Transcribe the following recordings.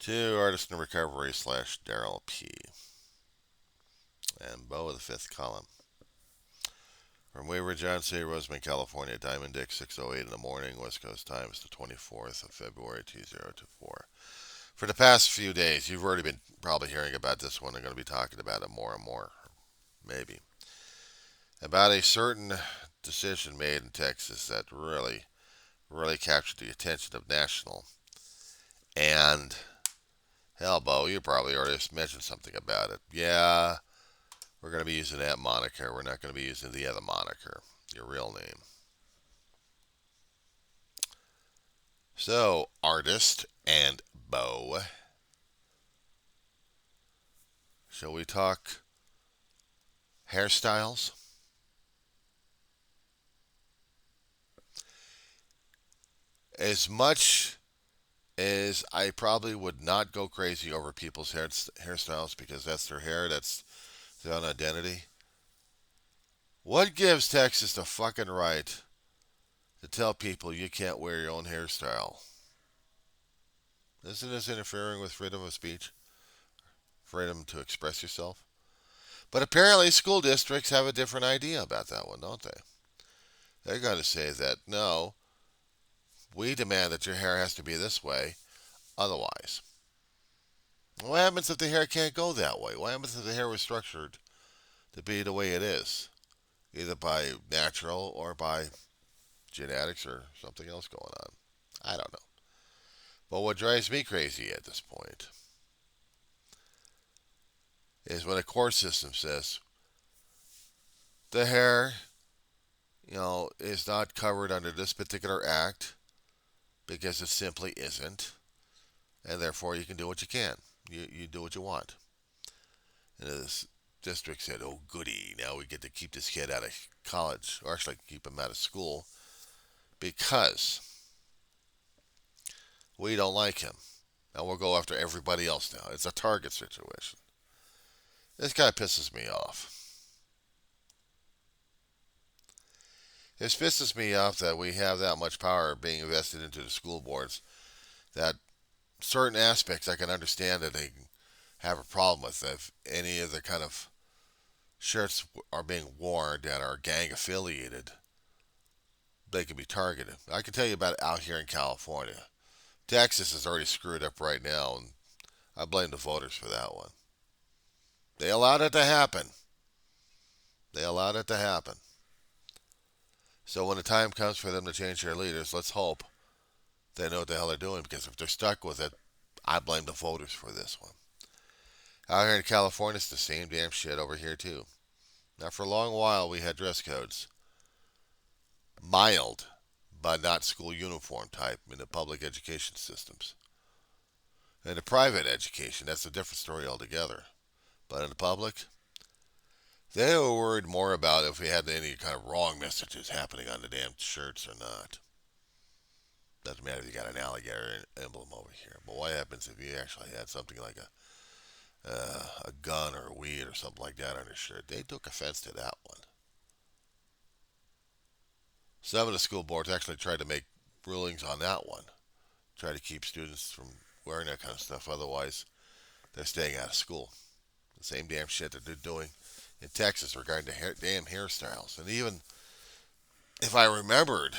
to Artist in Recovery / Daryl P. And Bo of the fifth column. From Wayward John C. Roseman, California, Diamond Dick 6:08 in the morning, West Coast time is the 24th of February 2024. For the past few days, you've already been probably hearing about this one. I'm going to be talking about it more and more, maybe. About a certain decision made in Texas that really captured the attention of national. And hell, Bo, you probably already mentioned something about it. Yeah, we're going to be using that moniker. We're not going to be using the other moniker, your real name. So, artist and Bo, shall we talk hairstyles? As much as I probably would not go crazy over people's hairstyles because that's their hair, that's their own identity. What gives Texas the fucking right to tell people you can't wear your own hairstyle? Isn't this interfering with freedom of speech? Freedom to express yourself? But apparently, school districts have a different idea about that one, don't they? They're going to say that no, we demand that your hair has to be this way, otherwise. What happens if the hair can't go that way? What happens if the hair was structured to be the way it is, either by natural or by genetics or something else going on? I don't know. But what drives me crazy at this point is when a court system says the hair, is not covered under this particular act because it simply isn't, and therefore you can do what you can. You do what you want. And this district said, "Oh goody, now we get to keep this kid out of college, or actually keep him out of school because we don't like him. Now we'll go after everybody else now. It's a target situation." This guy pisses me off. It pisses me off that we have that much power being invested into the school boards that certain aspects I can understand that they have a problem with. If any of the kind of shirts are being worn that are gang affiliated, they can be targeted. I can tell you about it out here in California. Texas is already screwed up right now, and I blame the voters for that one. They allowed it to happen. They allowed it to happen. So when the time comes for them to change their leaders, let's hope they know what the hell they're doing, because if they're stuck with it, I blame the voters for this one. Out here in California, it's the same damn shit over here, too. Now, for a long while, we had dress codes. Mild, but not school uniform type in the public education systems. In the private education, that's a different story altogether. But in the public, they were worried more about if we had any kind of wrong messages happening on the damn shirts or not. Doesn't matter if you got an alligator emblem over here. But what happens if you actually had something like a gun or a weed or something like that on your shirt? They took offense to that one. Some of the school boards actually tried to make rulings on that one. Try to keep students from wearing that kind of stuff. Otherwise, they're staying out of school. The same damn shit that they're doing in Texas regarding the damn hairstyles. And even if I remembered,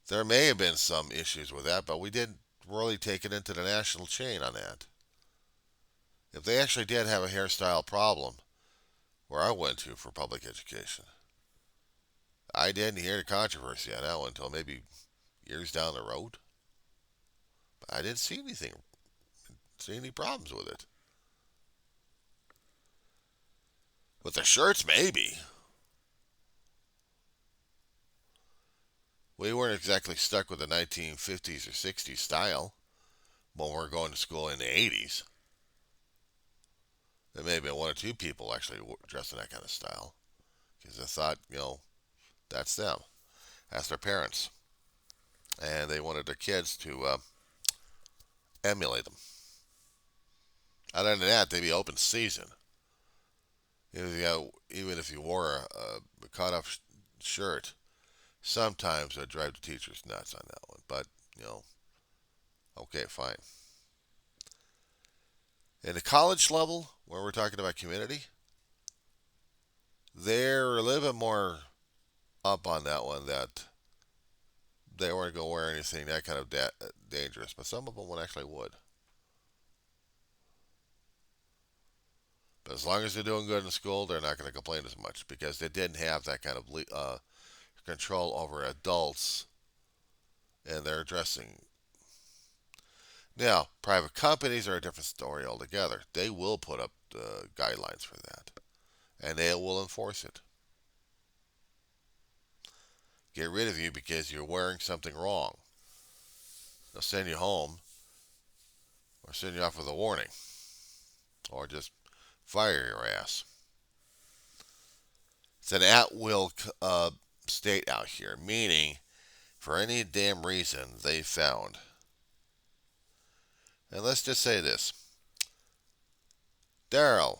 there may have been some issues with that, but we didn't really take it into the national chain on that. If they actually did have a hairstyle problem where I went to for public education, I didn't hear the controversy on that one until maybe years down the road. But I didn't see any problems with it. With the shirts, maybe. We weren't exactly stuck with the 1950s or 60s style when we were going to school in the 80s. There may have been one or two people actually dressed in that kind of style because they thought, that's them. That's their parents. And they wanted their kids to emulate them. Other than that, they'd be open season. Even if you wore a cut-off shirt, sometimes I'd drive the teachers nuts on that one. But, okay, fine. In the college level, where we're talking about community, they're a little bit more up on that one that they weren't going to wear anything that kind of dangerous, but some of them would actually would. But as long as they're doing good in school, they're not going to complain as much because they didn't have that kind of control over adults and their dressing. Now, private companies are a different story altogether. They will put up guidelines for that, and they will enforce it. Get rid of you because you're wearing something wrong. They'll send you home or send you off with a warning or just fire your ass. It's an at-will state out here, meaning for any damn reason they found. And let's just say this, Daryl,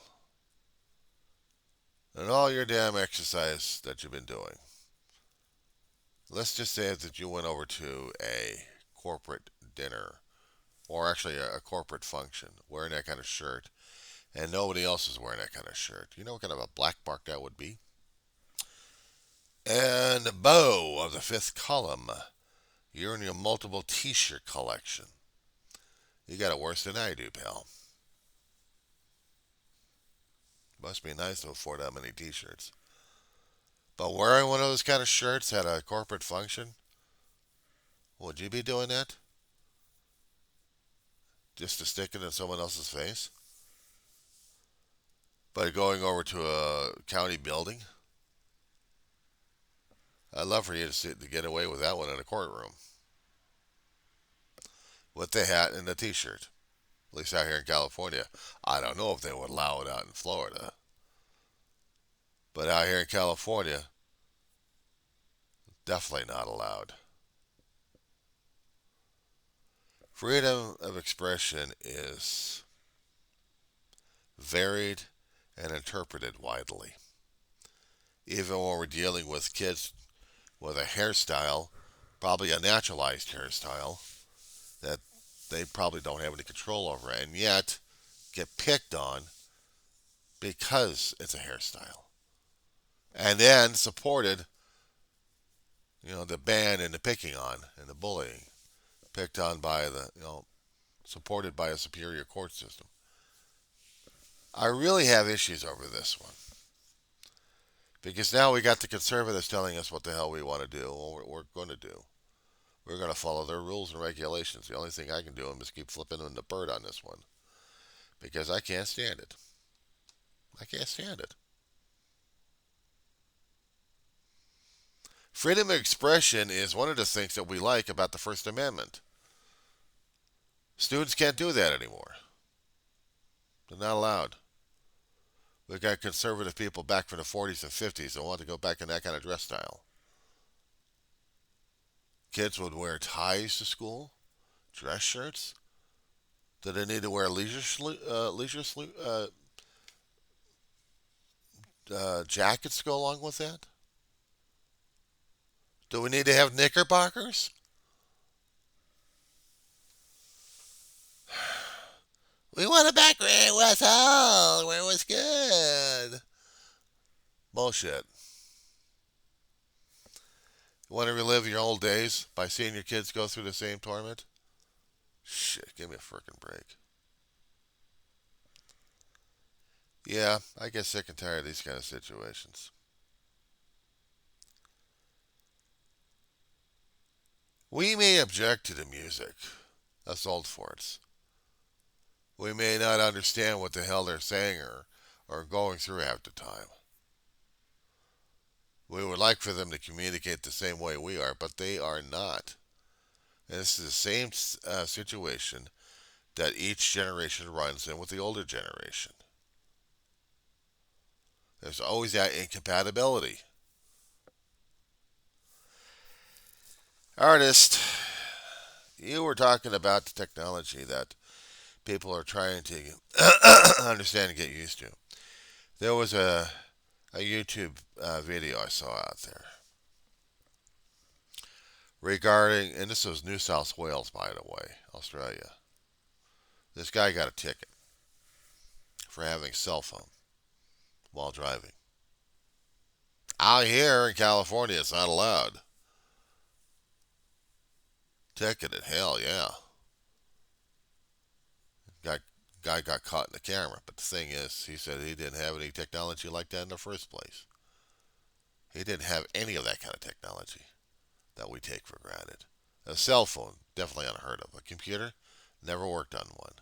and all your damn exercise that you've been doing, let's just say that you went over to a corporate dinner or actually a corporate function wearing that kind of shirt and nobody else is wearing that kind of shirt. You know what kind of a black mark that would be? And Bo of the fifth column, you're in your multiple t-shirt collection. You got it worse than I do, pal. Must be nice to afford that many t-shirts. But wearing one of those kind of shirts at a corporate function, would you be doing that? Just to stick it in someone else's face? But going over to a county building? I'd love for you to get away with that one in a courtroom. With the hat and the t-shirt. At least out here in California. I don't know if they would allow it out in Florida. But out here in California, definitely not allowed. Freedom of expression is varied and interpreted widely. Even when we're dealing with kids with a hairstyle, probably a naturalized hairstyle, that they probably don't have any control over, and yet get picked on because it's a hairstyle. And then supported, the ban and the picking on and the bullying, picked on by supported by a superior court system. I really have issues over this one. Because now we got the conservatives telling us what the hell we want to do, what we're going to do. We're going to follow their rules and regulations. The only thing I can do is keep flipping them the bird on this one. Because I can't stand it. I can't stand it. Freedom of expression is one of the things that we like about the First Amendment. Students can't do that anymore. They're not allowed. We've got conservative people back from the 40s and 50s that want to go back in that kind of dress style. Kids would wear ties to school, dress shirts. Do they need to wear jackets to go along with that? Do we need to have knickerbockers? We want it back where it was all, where it was good. Bullshit. You want to relive your old days by seeing your kids go through the same torment? Shit, give me a frickin' break. Yeah, I get sick and tired of these kind of situations. We may object to the music. Us old forts. We may not understand what the hell they're saying or going through half the time. We would like for them to communicate the same way we are, but they are not. And this is the same situation that each generation runs in with the older generation. There's always that incompatibility. Artist, you were talking about the technology that people are trying to understand and get used to. There was a YouTube video I saw out there regarding, and this was New South Wales, by the way, Australia. This guy got a ticket. for having a cell phone while driving. Out here in California, it's not allowed. Ticketed, hell yeah. Got Guy got caught in the camera, but the thing is, he said he didn't have any technology like that in the first place. He didn't have any of that kind of technology that we take for granted. A cell phone, definitely unheard of. A computer, never worked on one.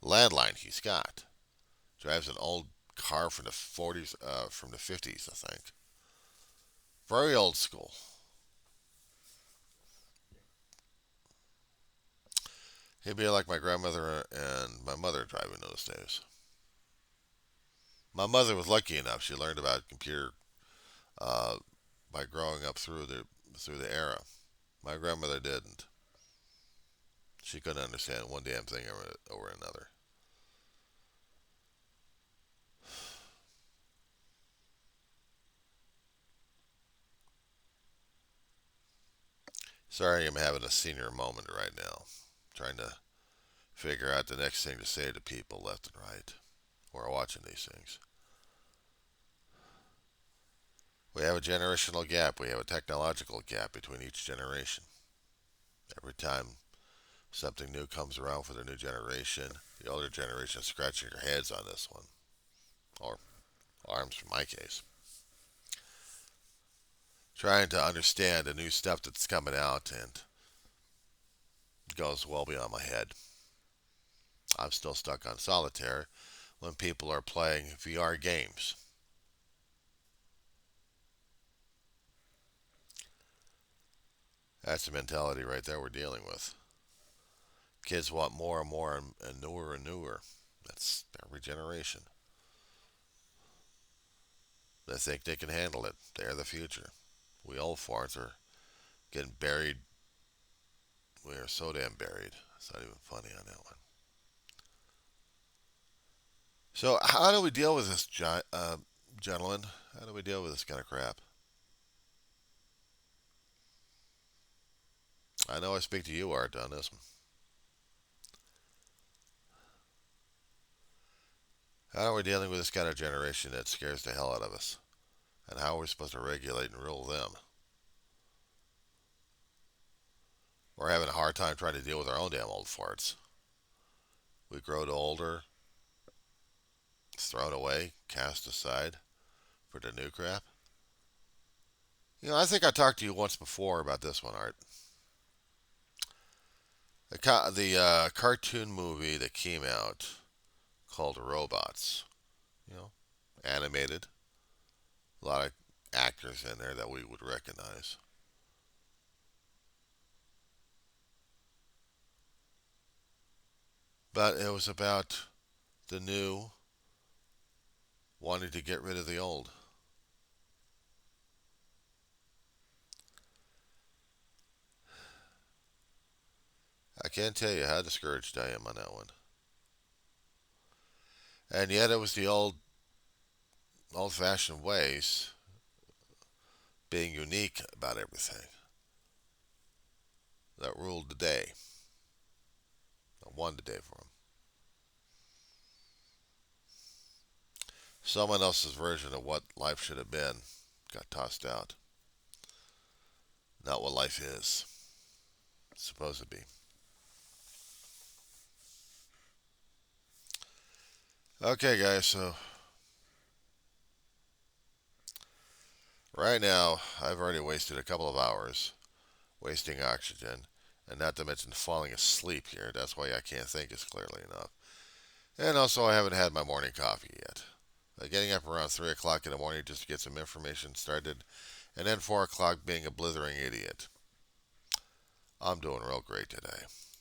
Landline, he's got. Drives an old car from the 40s, from the 50s, I think. Very old school. He'd be like my grandmother and my mother driving those days. My mother was lucky enough; she learned about computer uh, by growing up through the era. My grandmother didn't. She couldn't understand one damn thing over another. Sorry, I'm having a senior moment right now, trying to figure out the next thing to say to people left and right who are watching these things. We have a generational gap. We have a technological gap between each generation. Every time something new comes around for the new generation, the older generation is scratching their heads on this one, or arms in my case, trying to understand the new stuff that's coming out, and it goes well beyond my head. I'm still stuck on solitaire when people are playing VR games. That's the mentality right there we're dealing with. Kids want more and more and newer and newer. That's every generation. They think they can handle it. They're the future. We old farts are getting buried. We are so damn buried. It's not even funny on that one. So, how do we deal with this, gentlemen? How do we deal with this kind of crap? I know I speak to you, Art, on this one. How are we dealing with this kind of generation that scares the hell out of us? And how are we supposed to regulate and rule them? We're having a hard time trying to deal with our own damn old farts. We grow older, it's thrown away, cast aside for the new crap. I think I talked to you once before about this one, Art. The cartoon movie that came out called Robots. You know, animated. A lot of actors in there that we would recognize. But it was about the new wanting to get rid of the old. I can't tell you how discouraged I am on that one. And yet it was the old fashioned ways being unique about everything that ruled the day, that won the day for them. Someone else's version of what life should have been got tossed out. Not what life is supposed to be. Okay, guys, so right now I've already wasted a couple of hours wasting oxygen, and not to mention falling asleep here. That's why I can't think as clearly enough. And also, I haven't had my morning coffee yet. Getting up around 3 o'clock in the morning just to get some information started, and then 4 o'clock being a blithering idiot. I'm doing real great today.